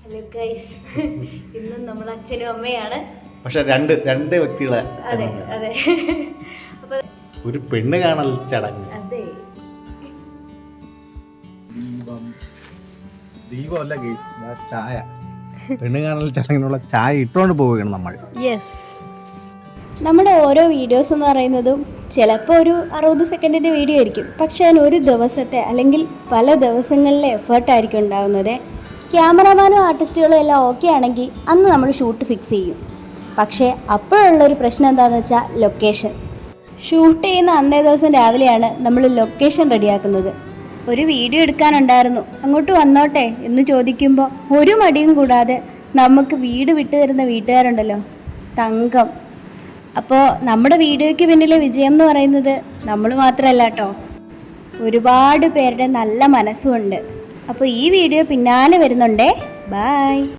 Hello guys, ഇന്നും നമ്മൾ അച്ഛനും അമ്മയാണ്. പക്ഷെ രണ്ട് വ്യക്തികളെ. അതെ അതെ. അപ്പൊ ഒരു പെണ്ണ് കാണൽ ചടങ്ങ്. അതെ, ദീപമല്ല ഗൈസ്, ചായ. പെണ്ണ് കാണൽ ചടങ്ങിനുള്ള ചായ ഇട്ടുകൊണ്ട് പോവുകയാണ് നമ്മൾ. യെസ്. നമ്മുടെ ഓരോ വീഡിയോസ് എന്ന് പറയുന്നതും ചിലപ്പോൾ ഒരു 60 സെക്കൻഡിൻ്റെ വീഡിയോ ആയിരിക്കും. പക്ഷേ അതിന് ഒരു ദിവസത്തെ അല്ലെങ്കിൽ പല ദിവസങ്ങളിലെ എഫേർട്ടായിരിക്കും ഉണ്ടാകുന്നത്. ക്യാമറമാനും ആർട്ടിസ്റ്റുകളും എല്ലാം ഓക്കെ ആണെങ്കിൽ അന്ന് നമ്മൾ ഷൂട്ട് ഫിക്സ് ചെയ്യും. പക്ഷേ അപ്പോഴുള്ളൊരു പ്രശ്നം എന്താണെന്ന് വെച്ചാൽ ലൊക്കേഷൻ. ഷൂട്ട് ചെയ്യുന്ന അന്നേ ദിവസം രാവിലെയാണ് നമ്മൾ ലൊക്കേഷൻ റെഡിയാക്കുന്നത്. ഒരു വീഡിയോ എടുക്കാനുണ്ടായിരുന്നു, അങ്ങോട്ട് വന്നോട്ടെ എന്ന് ചോദിക്കുമ്പോൾ ഒരു മടിയും കൂടാതെ നമുക്ക് വീട് വിട്ടു തരുന്ന വീട്ടുകാരുണ്ടല്ലോ, തങ്കം. അപ്പോൾ നമ്മുടെ വീഡിയോയ്ക്ക് പിന്നിലെ വിജയം എന്ന് പറയുന്നത് നമ്മൾ മാത്രമല്ല കേട്ടോ, ഒരുപാട് പേരുടെ നല്ല മനസ്സുമുണ്ട്. അപ്പോൾ ഈ വീഡിയോ പിന്നാലെ വരുന്നുണ്ടേ. ബൈ.